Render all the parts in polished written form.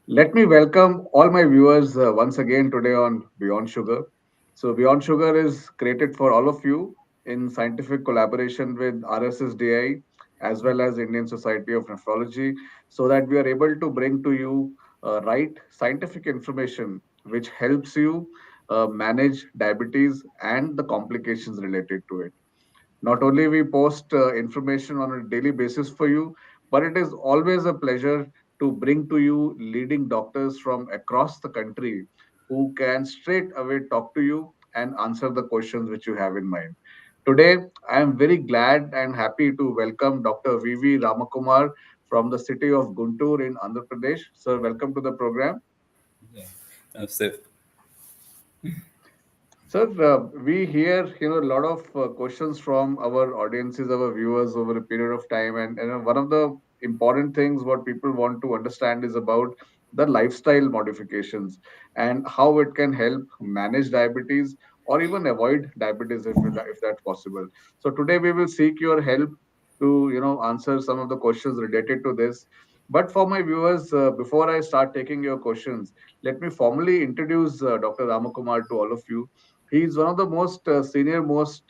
Let me welcome all my viewers once again today on Beyond Sugar. So, Beyond Sugar is created for all of you in scientific collaboration with RSSDI as well as Indian Society of Nephrology, so that we are able to bring to you right scientific information which helps you manage diabetes and the complications related to it. Not only we post information on a daily basis for you, but it is always a pleasure to bring to you leading doctors from across the country who can straight away talk to you and answer the questions which you have in mind. Today, I am very glad and happy to welcome Dr. VV Ramakumar from the city of Guntur in Andhra Pradesh. Sir, welcome to the program. Yeah. So, Sir, we hear a lot of questions from our audiences, our viewers over a period of time, and one of the important things what people want to understand is about the lifestyle modifications and how it can help manage diabetes or even avoid diabetes if that's possible. So today we will seek your help to answer some of the questions related to this. But for my viewers, before I start taking your questions, let me formally introduce Dr. Ramakumar to all of you. He is one of the most senior most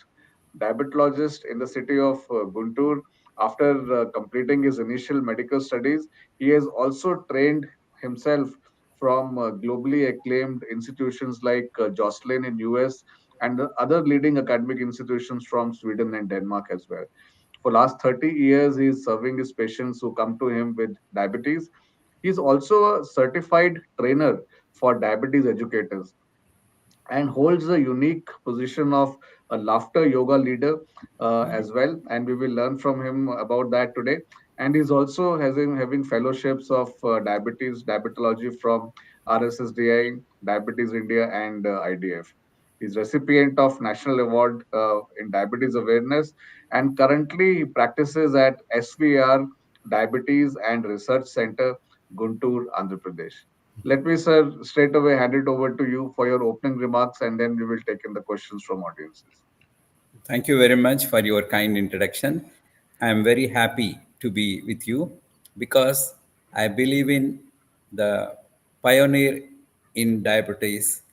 diabetologist in the city of Guntur. After completing his initial medical studies, he has also trained himself from globally acclaimed institutions like Jocelyn in US and the other leading academic institutions from Sweden and Denmark as well. For last 30 years, he is serving his patients who come to him with diabetes. He is also a certified trainer for diabetes educators and holds the unique position of a laughter yoga leader as well. And we will learn from him about that today. And he's also having fellowships of diabetology from RSSDI, Diabetes India, and IDF. He's recipient of National Award in Diabetes Awareness, and currently he practices at SVR Diabetes and Research Center, Guntur, Andhra Pradesh. Let me, sir, straight away hand it over to you for your opening remarks, and then we will take in the questions from audiences. thank you very much for your kind introduction. I am very happy to be with you because I believe in the pioneer in diabetes,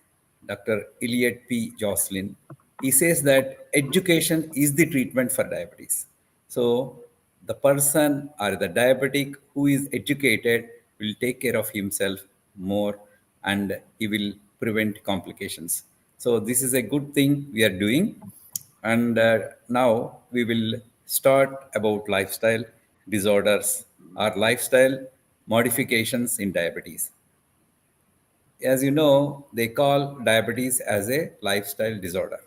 Dr. Eliot P. Jocelyn. He says that education is the treatment for diabetes. So, the person or the diabetic who is educated will take care of himself more and he will prevent complications. So, this is a good thing we are doing. And now we will start about lifestyle disorders or lifestyle modifications in diabetes. As you know, they call diabetes as a lifestyle disorder.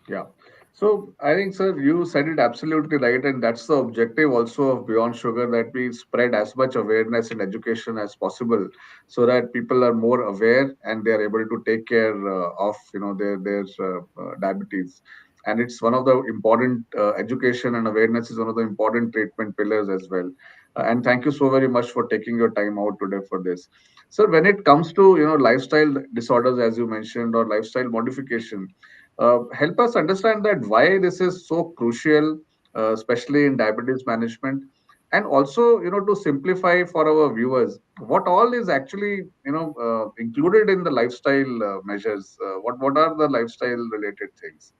Yeah. So I think, sir, you said it absolutely right, and that's the objective also of Beyond Sugar, that we spread as much awareness and education as possible, so that people are more aware and they are able to take care of their diabetes. And it's one of the important education and awareness is one of the important treatment pillars as well. And thank you so very much for taking your time out today for this. So when it comes to lifestyle disorders, as you mentioned, or lifestyle modification, help us understand that why this is so crucial, especially in diabetes management, and also to simplify for our viewers what all is actually included in the lifestyle measures. What are the lifestyle related things?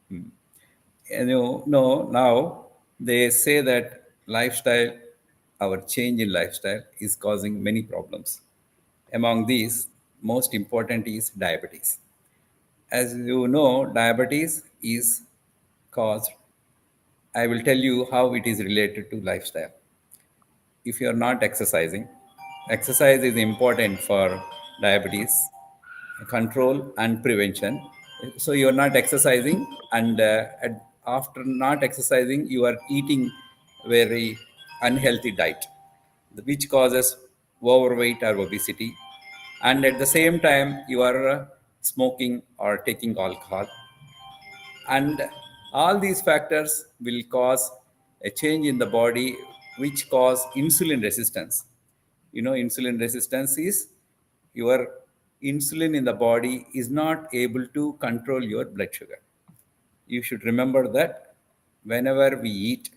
And you know, now they say that lifestyle, our change in lifestyle is causing many problems. Among these, most important is diabetes. As you know, diabetes is caused. I will tell you how it is related to lifestyle. If you are not exercising, exercise is important for diabetes control and prevention. So you are not exercising, and after not exercising, you are eating very unhealthy diet, which causes overweight or obesity. And at the same time, you are smoking or taking alcohol, and all these factors will cause a change in the body which cause insulin resistance. You know, insulin resistance is your insulin in the body is not able to control your blood sugar. You should remember that whenever we eat,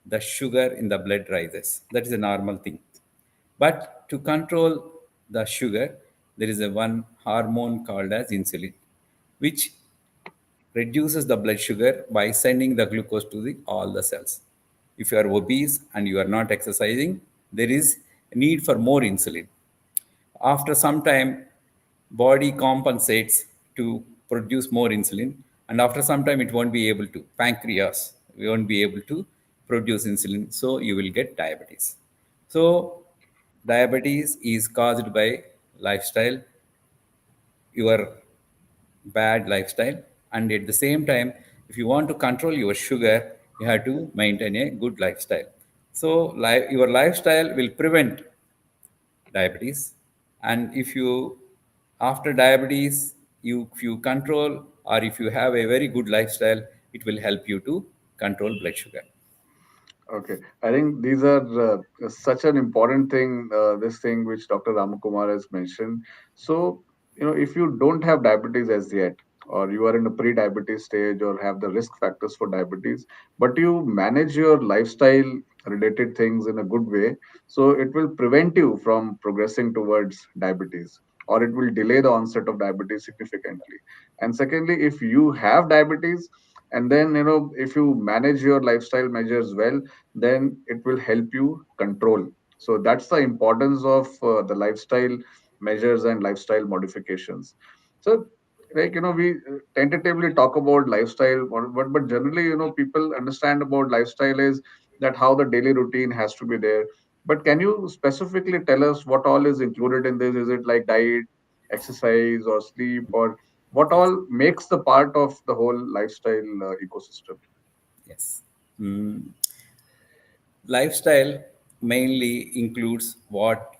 the sugar in the blood rises. That is a normal thing. But to control the sugar, there is a one hormone called as insulin, which reduces the blood sugar by sending the glucose to all the cells. If you are obese and you are not exercising, there is a need for more insulin. After some time, body compensates to produce more insulin, and after some time, it won't be able to. Pancreas, we won't be able to produce insulin, so you will get diabetes. So, diabetes is caused by lifestyle, your bad lifestyle, and at the same time, if you want to control your sugar, you have to maintain a good lifestyle. So, your lifestyle will prevent diabetes, and if you after diabetes if you control or if you have a very good lifestyle, it will help you to control blood sugar. Okay, I think these are such an important thing. This thing which Dr. Ramakumar has mentioned. So, if you don't have diabetes as yet, or you are in a pre-diabetes stage, or have the risk factors for diabetes, but you manage your lifestyle-related things in a good way, so it will prevent you from progressing towards diabetes, or it will delay the onset of diabetes significantly. And secondly, if you have diabetes, and then if you manage your lifestyle measures well, then it will help you control. So that's the importance of the lifestyle measures and lifestyle modifications. So, like, we tentatively talk about lifestyle, but generally, people understand about lifestyle is that how the daily routine has to be there. But can you specifically tell us what all is included in this? Is it like diet, exercise, or sleep, or what Yes. all makes the part of the whole lifestyle ecosystem? Yes. Mm, Lifestyle mainly includes what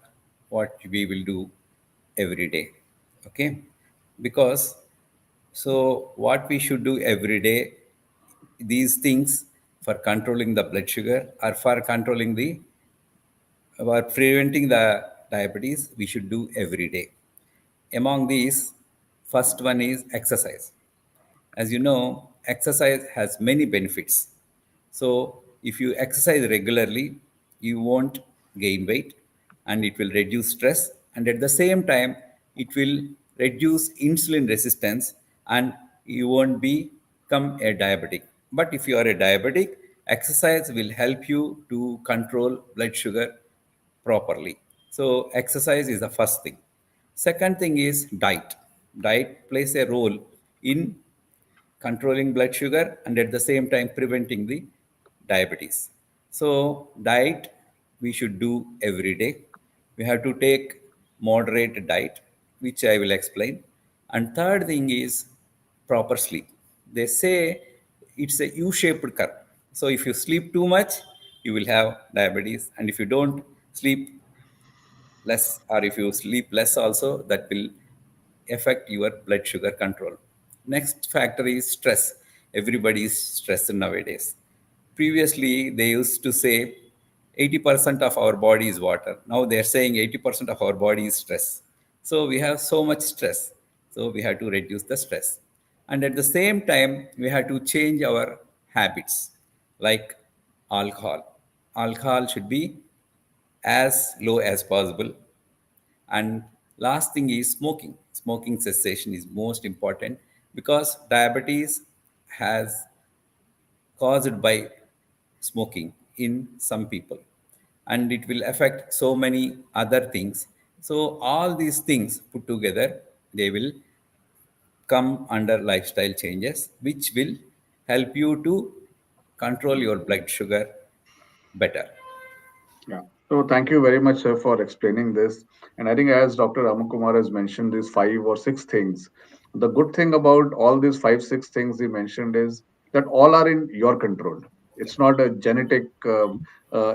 we will do every day. Okay, because so what we should do every day, these things for controlling the blood sugar or for controlling the or preventing the diabetes, we should do every day. Among these, first one is exercise. As you know, exercise has many benefits. So if you exercise regularly, you won't gain weight, and it will reduce stress, and at the same time it will reduce insulin resistance, and you won't become a diabetic. But if you are a diabetic, exercise will help you to control blood sugar properly. So exercise is the first thing. Second thing is diet. Diet plays a role in controlling blood sugar and at the same time preventing the diabetes. So diet we should do every day. We have to take moderate diet, which I will explain. And third thing is proper sleep. They say it's a U-shaped curve. So if you sleep too much, you will have diabetes, and if you don't sleep less or if you sleep less also, that will affect your blood sugar control. Next factor is stress. Everybody is stressed nowadays. Previously they used to say 80% of our body is water. Now they are saying 80% of our body is stress. So we have so much stress, so we have to reduce the stress. And at the same time we have to change our habits, like alcohol. Alcohol should be as low as possible. And last thing is smoking. Smoking cessation is most important, because diabetes has caused by smoking in some people, and it will affect so many other things. So all these things put together, they will come under lifestyle changes, which will help you to control your blood sugar better. Yeah. So thank you very much, sir, for explaining this. And I think as Dr. Ramakumar has mentioned these 5 or 6 things, the good thing about all these 5, 6 things he mentioned is that all are in your control. It's not a genetic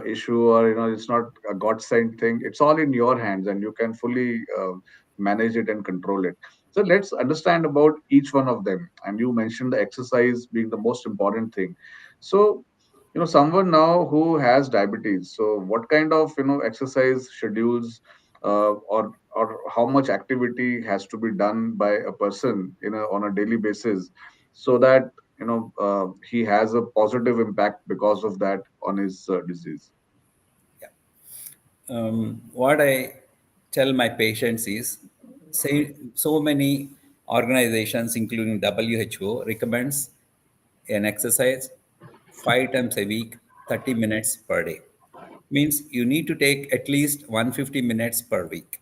issue, or it's not a God sent thing. It's all in your hands, and you can fully manage it and control it. So let's understand about each one of them. And you mentioned the exercise being the most important thing. So someone now who has diabetes, so what kind of exercise schedules, or how much activity has to be done by a person on a daily basis, so that he has a positive impact because of that on his disease? Yeah. What I tell my patients is, say, so many organizations, including WHO, recommends an exercise 5 times a week, 30 minutes per day. Means you need to take at least 150 minutes per week.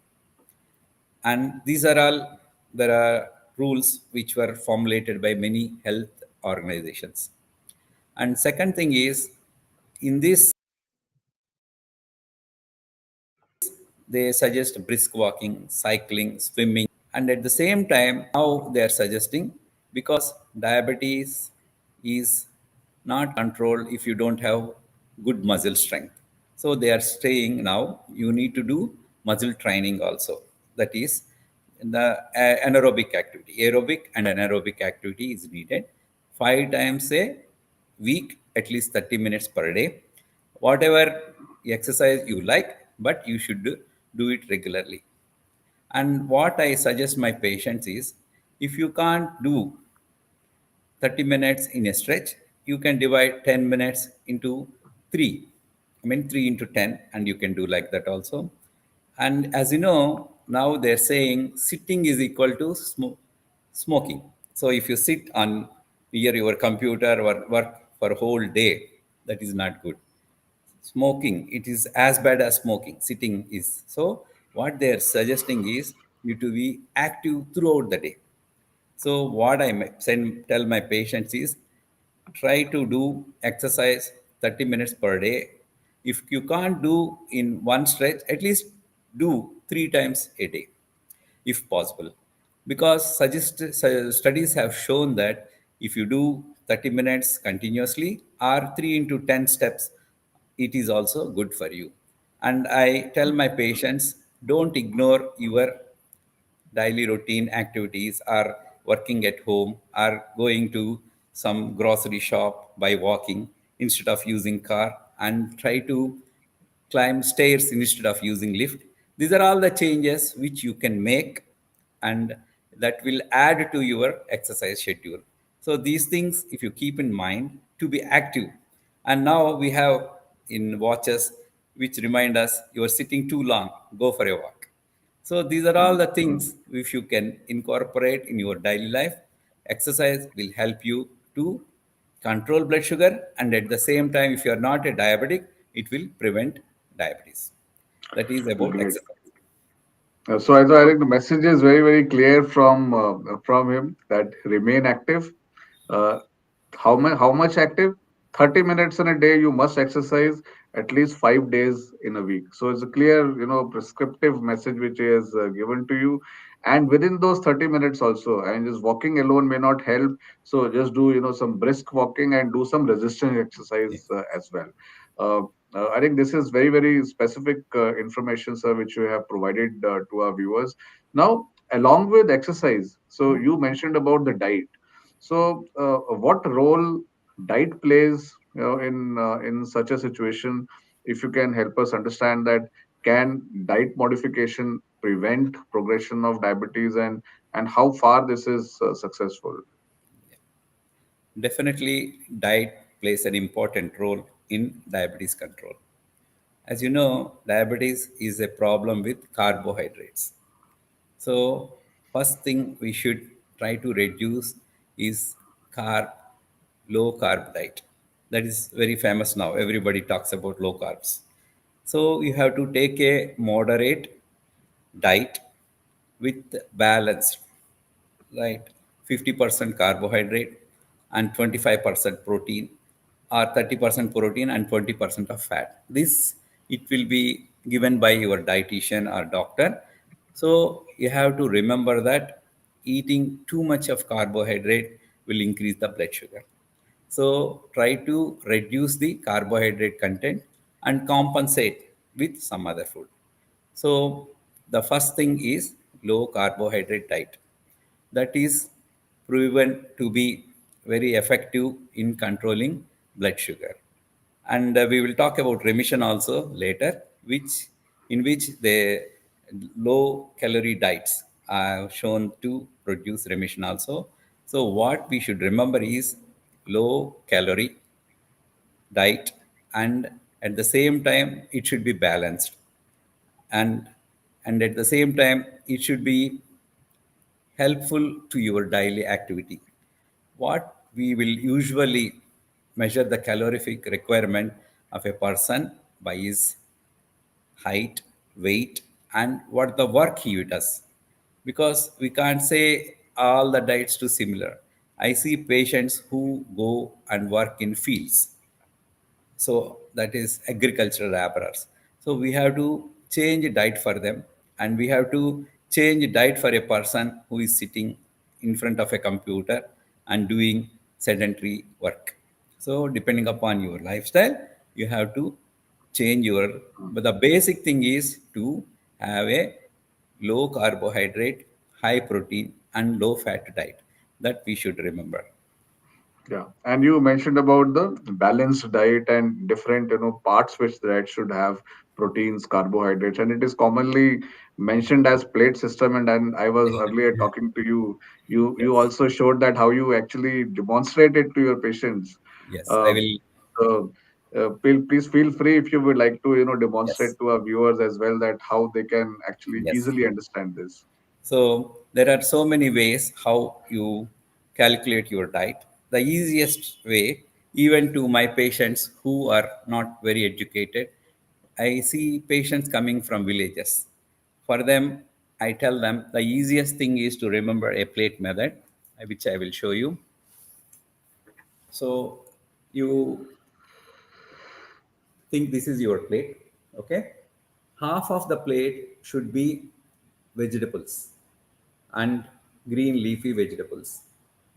And these are all, there are rules which were formulated by many health organizations. And second thing is, in this, they suggest brisk walking, cycling, swimming, and at the same time, now they are suggesting, because diabetes is not controlled if you don't have good muscle strength. So they are saying now you need to do muscle training also. That is the anaerobic activity. Aerobic and anaerobic activity is needed 5 times a week, at least 30 minutes per day. Whatever exercise you like, but you should do it regularly. And what I suggest my patients is, if you can't do 30 minutes in a stretch, you can divide 10 minutes into 3. I mean, 3 into 10, and you can do like that also. And as you know, now they're saying sitting is equal to smoking. So if you sit on near your computer or work for a whole day, that is not good. Smoking, it is as bad as smoking, sitting is. So what they are suggesting is you to be active throughout the day. So what tell my patients is, try to do exercise 30 minutes per day. If you can't do in one stretch, at least do 3 times a day if possible. Because studies have shown that if you do 30 minutes continuously or 3 into 10 steps, it is also good for you. And I tell my patients, don't ignore your daily routine activities, or working at home, or going to some grocery shop by walking instead of using car, and try to climb stairs instead of using lift. These are all the changes which you can make, and that will add to your exercise schedule. So these things, if you keep in mind to be active. And now we have in watches which remind us, you are sitting too long, go for a walk. So these are all the things if you can incorporate in your daily life. Exercise will help you to control blood sugar, and at the same time, if you are not a diabetic, it will prevent diabetes. That is about Great. exercise. So I think the message is very, very clear from him that remain active. Uh, how much active? 30 minutes in a day. You must exercise at least 5 days in a week. So it's a clear, prescriptive message which he has given to you. And within those 30 minutes also, I mean, just walking alone may not help. So just do, some brisk walking and do some resistance Yeah. exercise as well. Uh, I think this is very, very specific information, sir, which you have provided to our viewers. Now, along with exercise, so you mentioned about the diet. So, what role diet plays, in such a situation? If you can help us understand that, can diet modification prevent progression of diabetes, and how far this is successful? Definitely, diet plays an important role in diabetes control. As you know, diabetes is a problem with carbohydrates. So, first thing we should try to reduce is carb, low carb diet. That is very famous now. Everybody talks about low carbs. So, you have to take a moderate diet with balance, right? 50% carbohydrate and 25% protein, or 30% protein and 20% of fat. This, it will be given by your dietitian or doctor. So you have to remember that eating too much of carbohydrate will increase the blood sugar. So try to reduce the carbohydrate content and compensate with some other food. So the first thing is low carbohydrate diet. That is proven to be very effective in controlling blood sugar. And we will talk about remission also later, which in which the low calorie diets are shown to produce remission also. So what we should remember is low calorie diet, and at the same time it should be balanced. and and at the same time it should be helpful to your daily activity. What we will usually measure the calorific requirement of a person by his height, weight, and what the work he does. Because we can't say all the diets too similar. I see patients who go and work in fields, so that is agricultural laborers. So we have to change diet for them, and we have to change diet for a person who is sitting in front of a computer and doing sedentary work. So depending upon your lifestyle, you have to change your, but the basic thing is to have a low carbohydrate, high protein and low fat diet, that we should remember. Yeah, and you mentioned about the balanced diet and different, parts which the diet should have: proteins, carbohydrates, and it is commonly mentioned as plate system. And I was earlier talking to you. You Yes, also showed that how you actually demonstrate it to your patients. yes, I Uh, will. please feel free if you would like to, demonstrate Yes, to our viewers as well that how they can actually yes. easily understand this. So there are so many ways how you calculate your diet. The easiest way, even to my patients who are not very educated, I see patients coming from villages. For them, I tell them the easiest thing is to remember a plate method, which I will show you. So you think this is your plate, okay? Half of the plate should be vegetables and green leafy vegetables.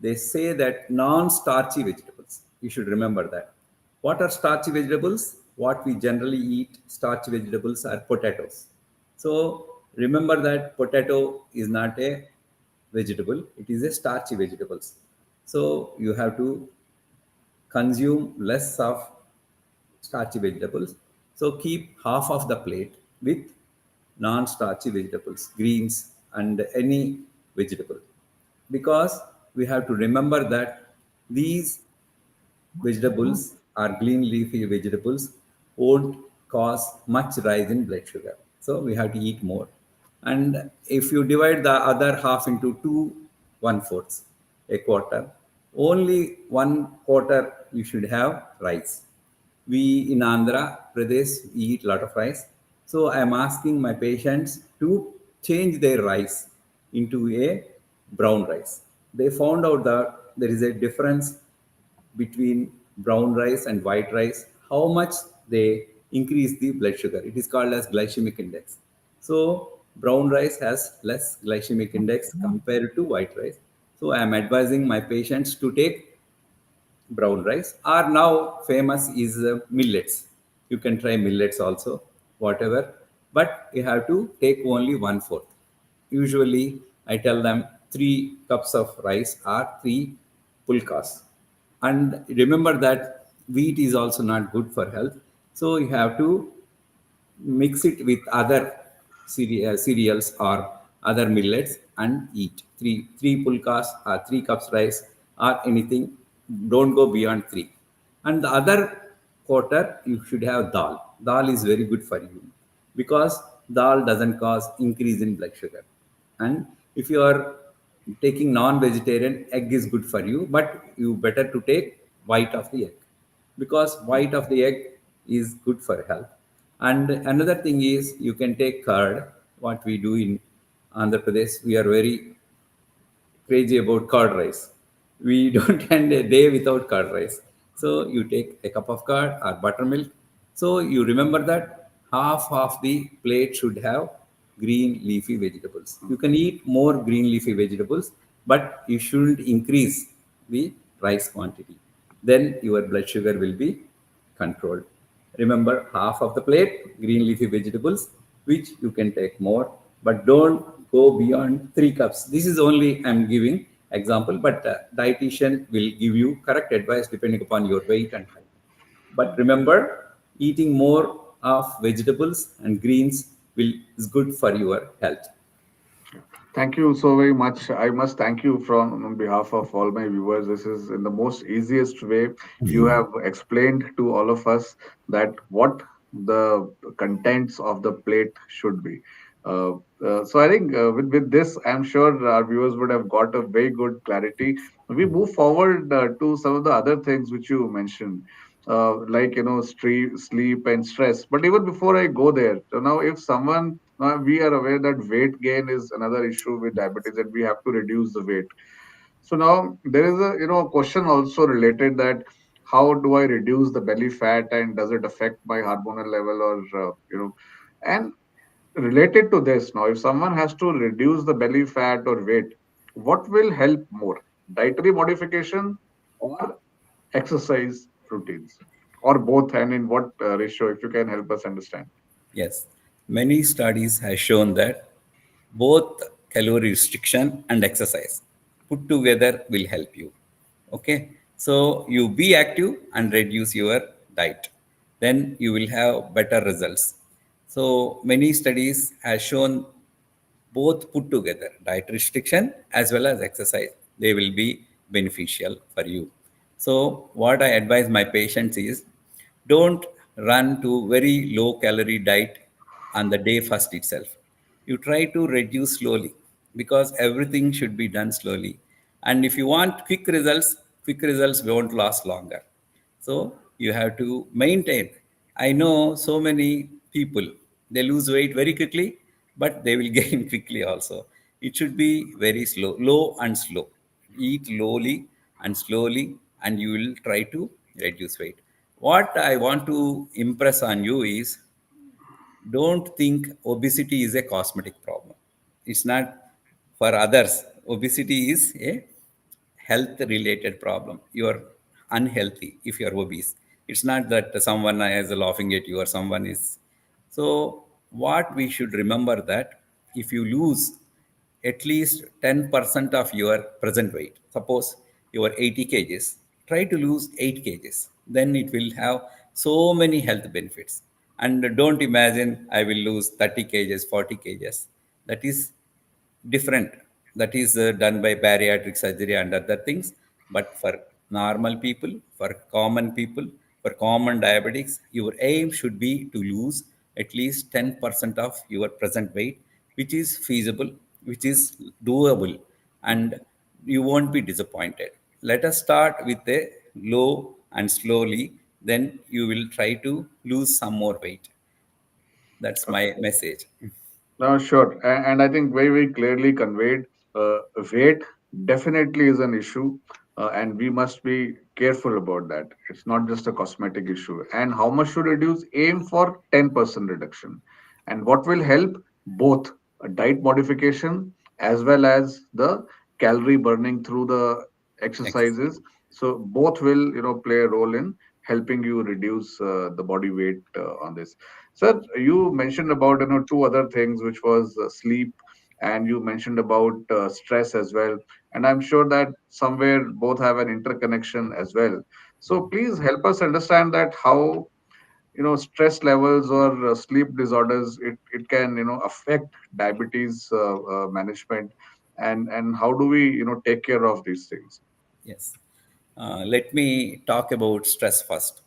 They say that non-starchy vegetables. You should remember that. What are starchy vegetables? What we generally eat, starchy vegetables are potatoes. So remember that potato is not a vegetable, it is a starchy vegetables. So you have to consume less of starchy vegetables. So keep half of the plate with non-starchy vegetables, greens, and any vegetable. Because we have to remember that these vegetables or green leafy vegetables won't cause much rise in blood sugar. So we have to eat more. And if you divide the other half into two one fourths, a quarter, only one quarter you should have rice. We in Andhra Pradesh we eat a lot of rice. So I am asking my patients to change their rice into a brown rice. They found out that there is a difference between brown rice and white rice, how much they increase the blood sugar. It is called as glycemic index. So brown rice has less glycemic index compared to white rice. So I am advising my patients to take brown rice. Are now famous is millets. You can try millets also, whatever, but you have to take only one fourth. Usually, I tell them 3 cups of rice are 3 pulkas. And remember that wheat is also not good for health. So you have to mix it with other cereals or other millets and eat three pulkas or 3 cups rice or anything. Don't go beyond three. And the other quarter you should have dal. Dal is very good for you because dal doesn't cause increase in blood sugar. And if you are taking non-vegetarian, egg is good for you, but you better to take white of the egg because white of the egg is good for health. And another thing is you can take curd. What we do in Andhra Pradesh, we are very crazy about curd rice. We don't end a day without curd rice. So you take a cup of curd or buttermilk. So you remember that half of the plate should have green leafy vegetables. You can eat more green leafy vegetables, but you shouldn't increase the rice quantity. Then your blood sugar will be controlled. Remember, half of the plate, green leafy vegetables, which you can take more, but don't go beyond 3 cups. This is only I'm giving example, but dietitian will give you correct advice depending upon your weight and height. But remember, eating more of vegetables and greens will is good for your health. Thank you so very much. I must thank you from on behalf of all my viewers. This is in the most easiest way. You have explained to all of us that what the contents of the plate should be. Uh, so I think with this, I'm sure our viewers would have got a very good clarity. We move forward to some of the other things which you mentioned, like sleep and stress. But even before I go there, so now if someone now we are aware that weight gain is another issue with diabetes, and we have to reduce the weight. So now there is a question also related that how do I reduce the belly fat and does it affect my hormonal level or and related to this now if someone has to reduce the belly fat or weight, what will help more, dietary modification or exercise routines, or both, and in what ratio, if you can help us understand. Yes, many studies have shown that both calorie restriction and exercise put together will help you. Okay, so you be active and reduce your diet, then you will have better results. So many studies have shown both put together, diet restriction as well as exercise, they will be beneficial for you. So what I advise my patients is, don't run to very low calorie diet on the day first itself. You try to reduce slowly, because everything should be done slowly. And if you want quick results won't last longer. So you have to maintain. I know so many people, they lose weight very quickly, but they will gain quickly also. It should be very slow, low and slow. Eat lowly and slowly, and you will try to reduce weight. What I want to impress on you is, don't think obesity is a cosmetic problem. It's not. For others, obesity is a health related problem. You are unhealthy if you are obese. It's not that someone is laughing at you or someone is. So what we should remember, that if you lose at least 10% of your present weight, suppose you are 80 kgs, try to lose 8 kgs, then it will have so many health benefits. And don't imagine I will lose 30 kgs, 40 kgs. That is different. That is done by bariatric surgery and other things. But for normal people, for common people, for common diabetics, your aim should be to lose at least 10% of your present weight, which is feasible, which is doable, and you won't be disappointed. Let us start with a low and slowly, then you will try to lose some more weight. That's my Okay. message. No, sure. And I think very, very clearly conveyed, uh, weight definitely is an issue, and we must be careful about that. It's not just a cosmetic issue. And how much should reduce? Aim for 10% reduction. And what will help? Both a diet modification as well as the calorie burning through the exercises. So both will, play a role in helping you reduce the body weight on this. Sir, you mentioned about two other things, which was sleep, and you mentioned about stress as well. And I'm sure that somewhere both have an interconnection as well. So please help us understand that how stress levels or sleep disorders it can affect diabetes management, and how do we take care of these things. Yes. Let me talk about stress first.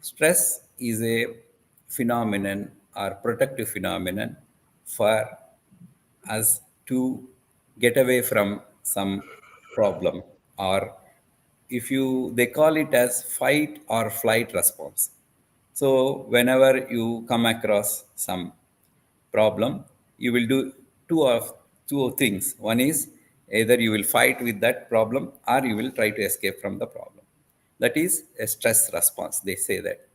Stress is a phenomenon or protective phenomenon for us to get away from some problem, or if you, they call it as fight or flight response. So whenever you come across some problem, you will do two things. One is, either you will fight with that problem or you will try to escape from the problem. That is a stress response. They say that.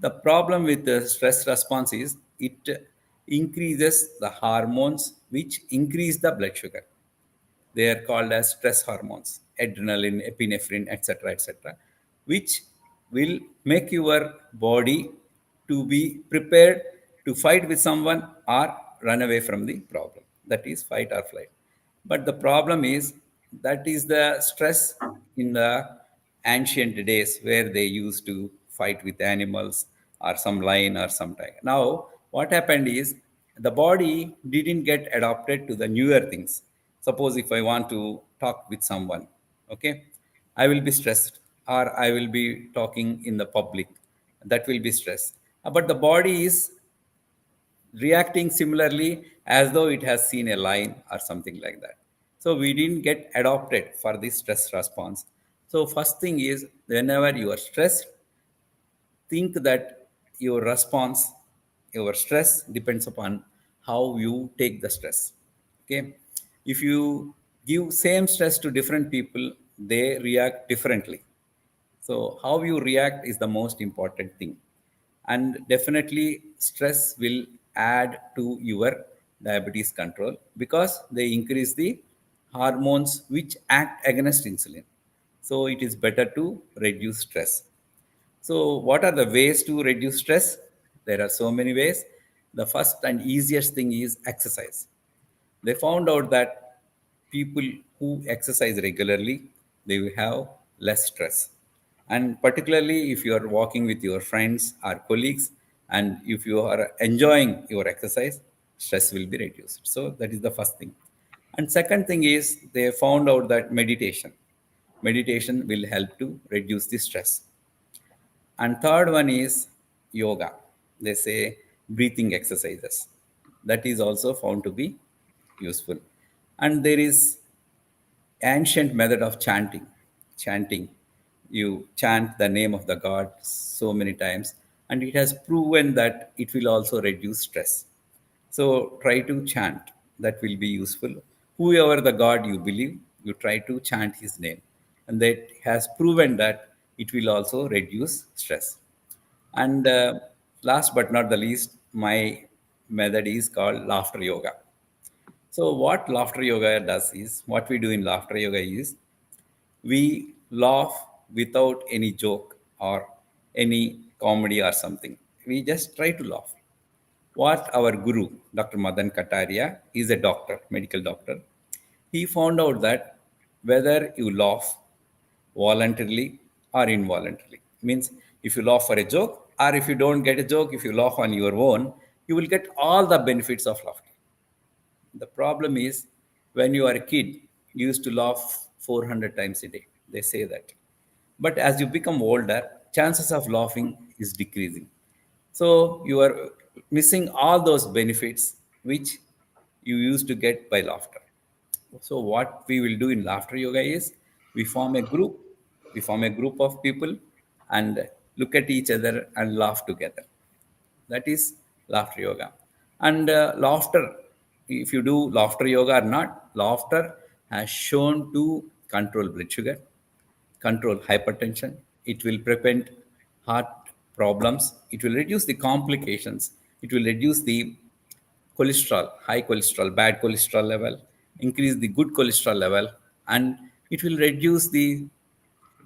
The problem with the stress response is, it increases the hormones which increase the blood sugar. They are called as stress hormones, adrenaline, epinephrine, etc., etc., which will make your body to be prepared to fight with someone or run away from the problem. That is fight or flight. But the problem is, that is the stress in the ancient days, where they used to fight with animals or some lion or some tiger. Now what happened is, the body didn't get adapted to the newer things. Suppose if I want to talk with someone, okay, I will be stressed, or I will be talking in the public, that will be stress. but the body is reacting similarly as though it has seen a line or something like that. So we didn't get adopted for this stress response. So first thing is, whenever you are stressed, think that your response, your stress depends upon how you take the stress. Okay, if you give same stress to different people, they react differently. So how you react is the most important thing. And definitely stress will add to your diabetes control because they increase the hormones which act against insulin. So it is better to reduce stress. So what are the ways to reduce stress? There are so many ways. The first and easiest thing is exercise. They found out that people who exercise regularly, they will have less stress. And particularly if you are walking with your friends or colleagues, and if you are enjoying your exercise, stress will be reduced. So that is the first thing. And second thing is, they found out that meditation will help to reduce the stress. And third one is yoga. They say breathing exercises. That is also found to be useful. And there is ancient method of chanting. Chanting. You chant the name of the god so many times, and it has proven that it will also reduce stress. So try to chant. That will be useful. Whoever the god you believe, you try to chant his name. And that has proven that it will also reduce stress. And last but not the least, my method is called laughter yoga. So, what laughter yoga does is, what we do in laughter yoga is, we laugh without any joke or any comedy or something. We just try to laugh. What our guru, Dr. Madan Kataria, is a doctor, medical doctor. He found out that whether you laugh voluntarily or involuntarily, means if you laugh for a joke or if you don't get a joke, if you laugh on your own, you will get all the benefits of laughter. The problem is, when you are a kid, you used to laugh 400 times a day. They say that. But as you become older, chances of laughing is decreasing. So you are missing all those benefits which you used to get by laughter. So what we will do in laughter yoga is, we form a group, we form a group of people and look at each other and laugh together. That is laughter yoga. And laughter, if you do laughter yoga or not, laughter has shown to control blood sugar, control hypertension. It will prevent heart problems. It will reduce the complications. It will reduce the cholesterol, high cholesterol, bad cholesterol level, increase the good cholesterol level, and it will reduce the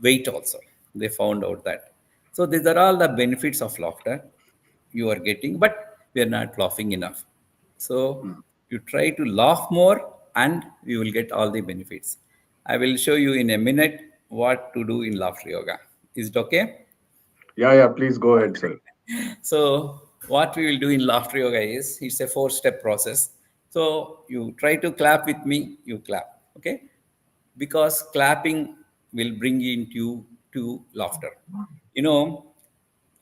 weight also. They found out that. So these are all the benefits of laughter you are getting, but we are not laughing enough. So you try to laugh more and you will get all the benefits. I will show you in a minute what to do in laughter yoga. Is it okay? Yeah, yeah, please go ahead, sir. So what we will do in laughter yoga is, it's a four-step process. So you try to clap with me, you clap, okay? Because clapping will bring into to laughter. You know,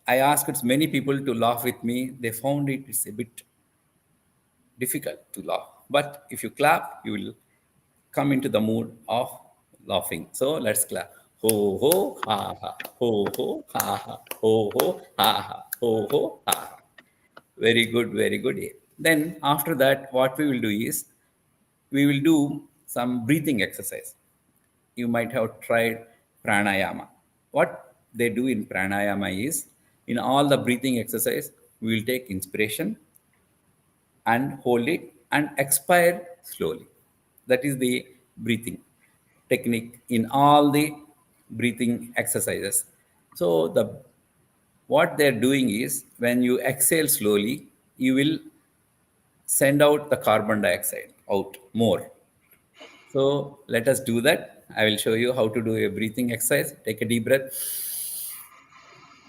I asked many people to laugh with me. They found it is a bit difficult to laugh. But if you clap, you will come into the mood of laughing. So let's clap. Ho ho ha ha, ho ha ha, ho ha ha, ho ha ha. Very good, very good. Then after that, what we will do is, we will do some breathing exercise. You might have tried pranayama. What they do in pranayama is, in all the breathing exercise, we will take inspiration and hold it and expire slowly. That is the breathing technique in all the breathing exercises. So the what they're doing is, when you exhale slowly, you will send out the carbon dioxide out more. So let us do that. I will show you how to do a breathing exercise. Take a deep breath,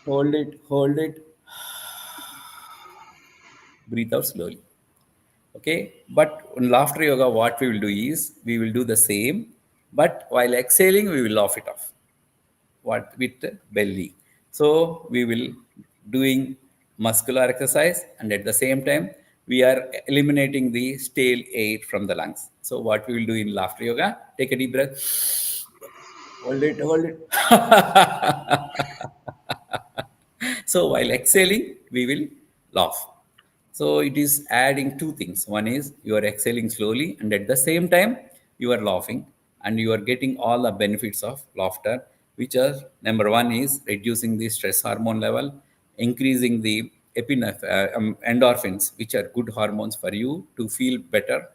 hold it, breathe out slowly. Okay, but in laughter yoga, what we will do is, we will do the same, but while exhaling, we will laugh it off. What with the belly? So we will doing muscular exercise, and at the same time, we are eliminating the stale air from the lungs. So, what we will do in laughter yoga, take a deep breath, hold it, hold it. So while exhaling, we will laugh. So it is adding two things. One is you are exhaling slowly, and at the same time, you are laughing, and you are getting all the benefits of laughter, which are number one is reducing the stress hormone level, increasing the endorphins, which are good hormones for you to feel better,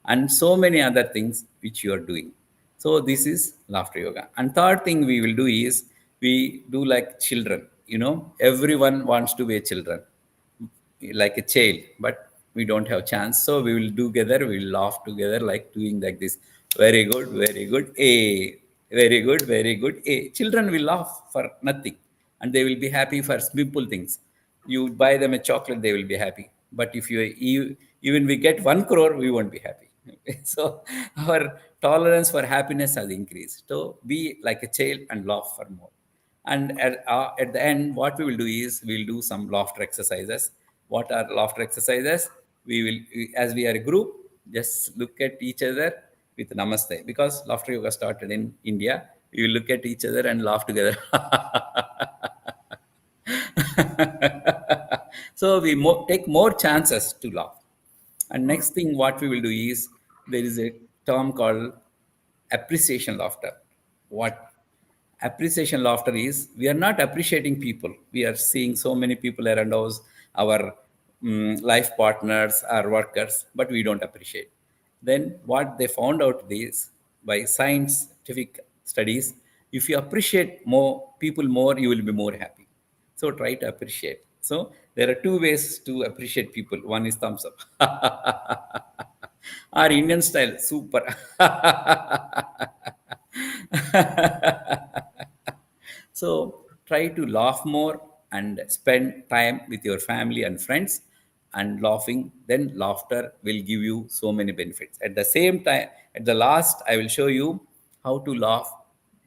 and so many other things which you are doing. So this is laughter yoga. And third thing we will do is we do like children. Everyone wants to be a children, like a child, but we don't have chance. So we will do together. We will laugh together, like doing like this. Very good, very good. A, very good, very good. A. Children will laugh for nothing, and they will be happy for simple things. You buy them a chocolate, they will be happy. But if even we get 1 crore, we won't be happy. So our tolerance for happiness has increased. So be like a child and laugh for more. And at the end, what we will do is we'll do some laughter exercises. What are laughter exercises? As we are a group, just look at each other with namaste, because laughter yoga started in India. We will look at each other and laugh together. So we take more chances to laugh. And next thing, what we will do is there is a term called appreciation laughter. What appreciation laughter is, we are not appreciating people. We are seeing so many people around us, our life partners, our workers, but we don't appreciate. Then what they found out is, by scientific studies, if you appreciate more people more, you will be more happy. So try to appreciate. So there are two ways to appreciate people. One is thumbs up. Our Indian style, super. So try to laugh more and spend time with your family and friends and laughing. Then laughter will give you so many benefits. At the same time, at the last, I will show you how to laugh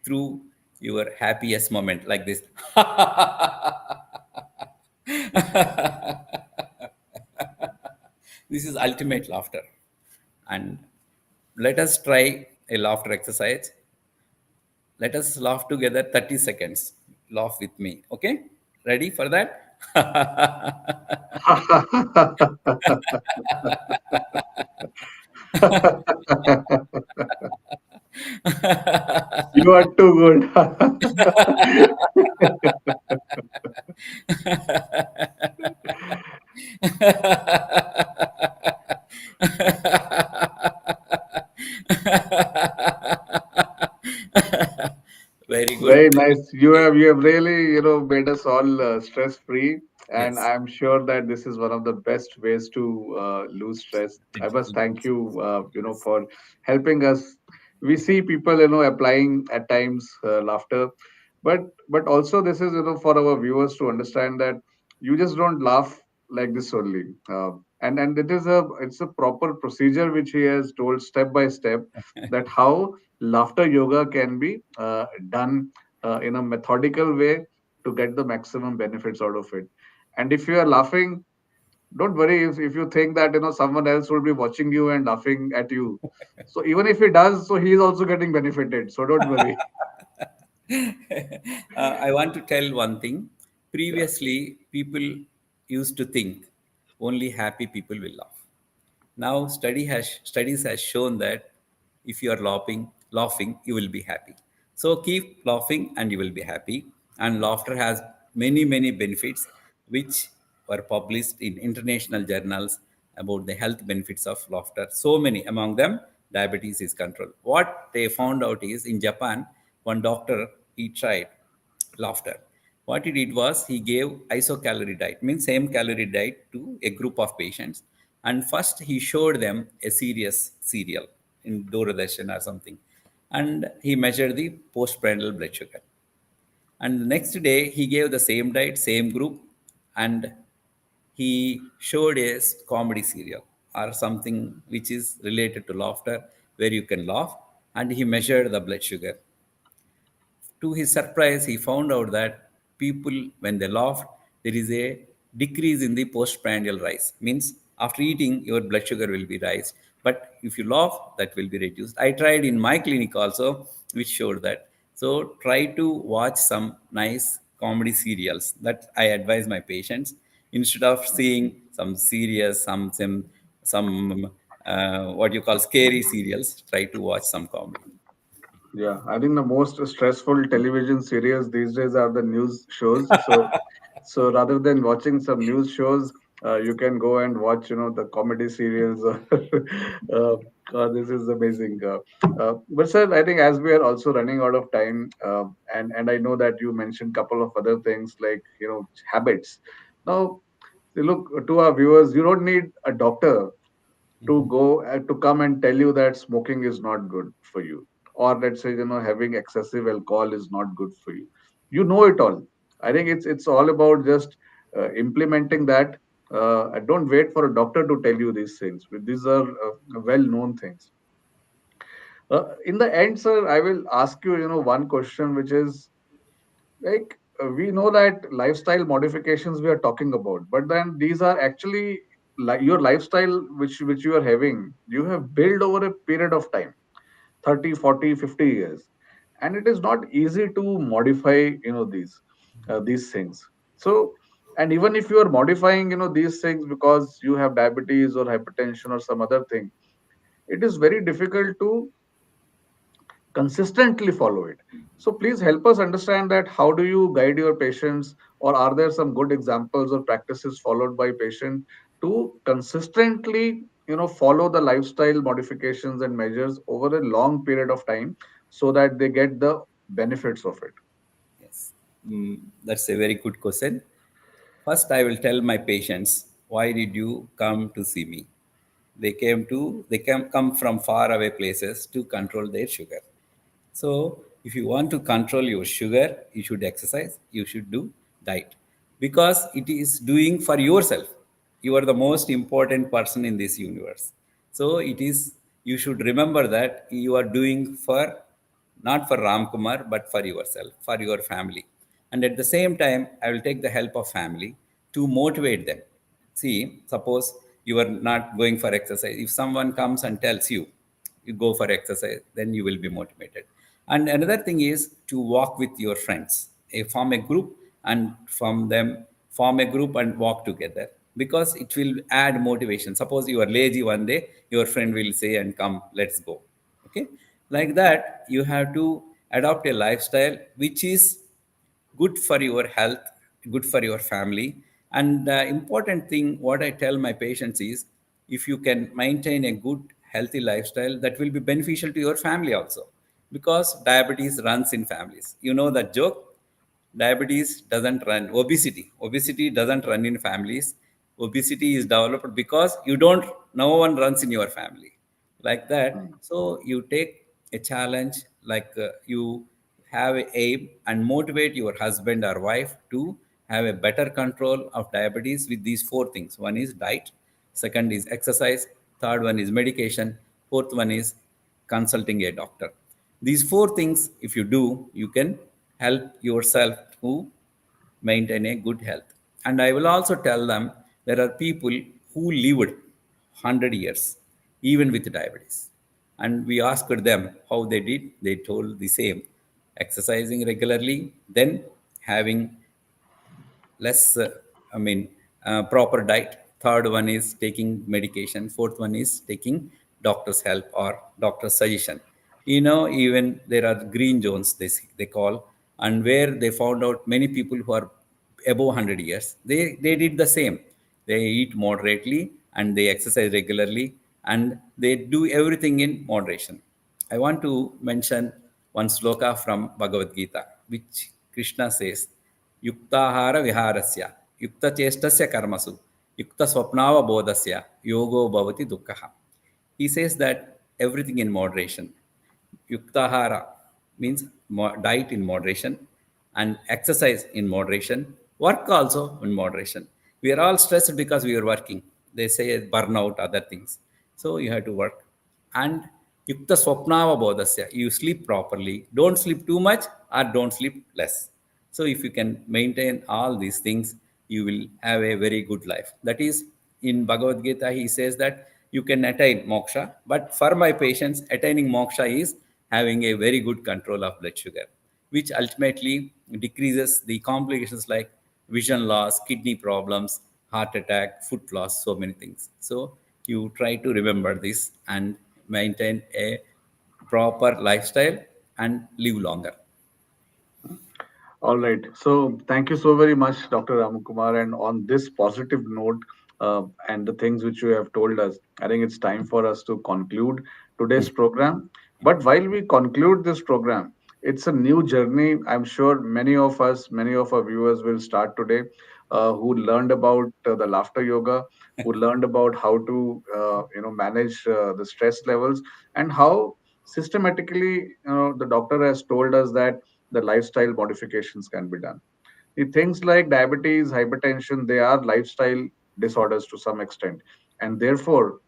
through your happiest moment, like this. This is ultimate laughter. And let us try a laughter exercise. Let us laugh together 30 seconds. Laugh with me. Okay? Ready for that? You are too good. Very good. Very nice. You have really, made us all stress free, and Yes. I'm sure that this is one of the best ways to lose stress. I must thank you, Yes. for helping us. We see people, applying at times laughter, but also this is, for our viewers to understand that you just don't laugh like this only. And it's a proper procedure which he has told step by step, that how laughter yoga can be done in a methodical way to get the maximum benefits out of it. And if you are laughing, don't worry if you think that someone else will be watching you and laughing at you. So even if he does, so he is also getting benefited. So don't worry. I want to tell one thing. Yeah. Previously, people used to think only happy people will laugh. Now, studies has shown that if you are laughing, you will be happy. So keep laughing, and you will be happy. And laughter has many benefits, which were published in international journals about the health benefits of laughter. So many, among them, diabetes is controlled. What they found out is, in Japan, one doctor, he tried laughter. What he did was, he gave isocalorie diet, means same calorie diet, to a group of patients. And first he showed them a serious serial in Doordarshan or something. And he measured the postprandial blood sugar. And the next day he gave the same diet, same group, and he showed a comedy serial or something which is related to laughter, where you can laugh, and he measured the blood sugar. To his surprise, he found out that people, when they laughed, there is a decrease in the postprandial rise. Means after eating, your blood sugar will be rise. But if you laugh, that will be reduced. I tried in my clinic also, which showed that. So try to watch some nice comedy serials. That I advise my patients instead of seeing some serious, some what you call scary serials. Try to watch some comedy. Yeah, I think the most stressful television series these days are the news shows. So rather than watching some news shows, you can go and watch, the comedy serials. This is amazing. But sir, I think as we are also running out of time, and I know that you mentioned couple of other things like, habits. Now, look to our viewers, you don't need a doctor to Mhm. go to come and tell you that smoking is not good for you, or let's say, having excessive alcohol is not good for you. You know it all. I think it's all about just implementing that. Don't wait for a doctor to tell you these things. These are well known things. In the end, sir, I will ask you, one question, which is like, we know that lifestyle modifications we are talking about, but then these are actually like your lifestyle which you are having, you have built over a period of time, 30, 40, 50 years, and it is not easy to modify, these things. So, and even if you are modifying, these things because you have diabetes or hypertension or some other thing, it is very difficult to consistently follow it. So please help us understand that how do you guide your patients, or are there some good examples or practices followed by patient to consistently, follow the lifestyle modifications and measures over a long period of time so that they get the benefits of it. Yes, that's a very good question. First, I will tell my patients, why did you come to see me? They can come from far away places to control their sugar. So, if you want to control your sugar, you should exercise, you should do diet because it is doing for yourself. You are the most important person in this universe. So, you should remember that you are doing for not for Ram Kumar, but for yourself, for your family. And at the same time, I will take the help of family to motivate them. See, suppose you are not going for exercise. If someone comes and tells you, you go for exercise, then you will be motivated. And another thing is to walk with your friends. Form a group and from them form a group and walk together because it will add motivation. Suppose you are lazy one day, your friend will say and come, let's go. Okay, like that you have to adopt a lifestyle which is good for your health, good for your family. And the important thing what I tell my patients is, if you can maintain a good healthy lifestyle, that will be beneficial to your family also, because diabetes runs in families. You know that joke? Diabetes doesn't run, obesity doesn't run in families. Obesity is developed because you don't, no one runs in your family, like that. Mm. So you take a challenge, like you have a aim and motivate your husband or wife to have a better control of diabetes with these four things. One is diet, second is exercise, third one is medication, fourth one is consulting a doctor. These four things, if you do, you can help yourself to maintain a good health. And I will also tell them there are people who lived 100 years, even with diabetes. And we asked them how they did. They told the same: exercising regularly, then having less proper diet. Third one is taking medication. Fourth one is taking doctor's help or doctor's suggestion. Even there are green zones, they call, and where they found out many people who are above 100 years, they did the same. They eat moderately and they exercise regularly and they do everything in moderation. I want to mention one sloka from Bhagavad Gita, which Krishna says: युक्ताहार विहारस्य युक्तचेष्टस्य कर्मसु युक्तस्वप्नावबोधस्य योगो भवति दुःखः. He says that everything in moderation. Yuktahara means diet in moderation, and exercise in moderation, work also in moderation. We are all stressed because we are working. They say burnout, other things. So you have to work. And yukta swapnava bodhasya, you sleep properly. Don't sleep too much or don't sleep less. So if you can maintain all these things, you will have a very good life. That is, in Bhagavad Gita, he says that you can attain moksha, but for my patients, attaining moksha is having a very good control of blood sugar, which ultimately decreases the complications like vision loss, kidney problems, heart attack, foot loss, so many things. So you try to remember this and maintain a proper lifestyle and live longer. All right. So thank you so very much, Dr. Ramakumar. And on this positive note, and the things which you have told us, I think it's time for us to conclude today's program. But while we conclude this program, it's a new journey. I'm sure many of us, many of our viewers will start today, who learned about the laughter yoga, who learned about how to, manage the stress levels, and how systematically, the doctor has told us that the lifestyle modifications can be done. The things like diabetes, hypertension, they are lifestyle disorders to some extent, and therefore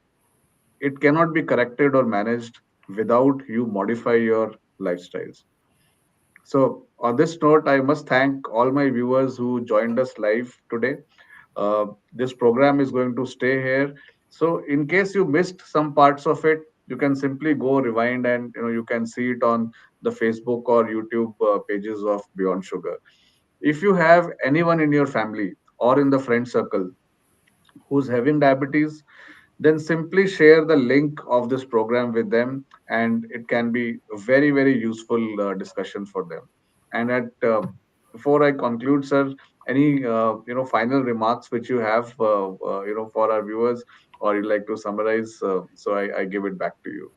it cannot be corrected or managed without you modify your lifestyles. So, on this note, I must thank all my viewers who joined us live today. This program is going to stay here. So, in case you missed some parts of it, you can simply go rewind, and you can see it on the Facebook or YouTube pages of Beyond Sugar. If you have anyone in your family or in the friend circle who's having diabetes, then simply share the link of this program with them, and it can be a very, very useful discussion for them. And at before I conclude, sir, any final remarks which you have for our viewers, or you'd like to summarize? So I give it back to you.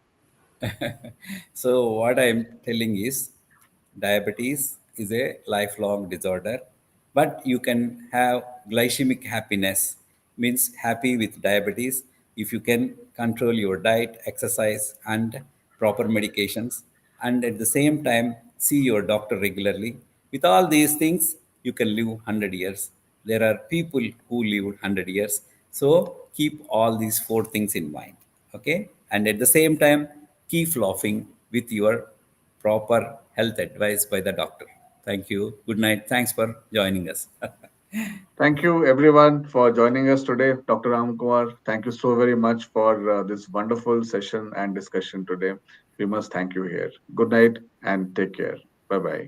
So, what I'm telling is diabetes is a lifelong disorder, but you can have glycemic happiness, means happy with diabetes, if you can control your diet, exercise, and proper medications, and at the same time see your doctor regularly. With all these things, you can live 100 years. There are people who live 100 years. So, keep all these four things in mind. Okay, and at the same time keep laughing with your proper health advice by the doctor. Thank you. Good night. Thanks for joining us. Thank you, everyone, for joining us today. Dr. Ramkumar, thank you so very much for this wonderful session and discussion today. We must thank you here. Good night and take care. Bye bye.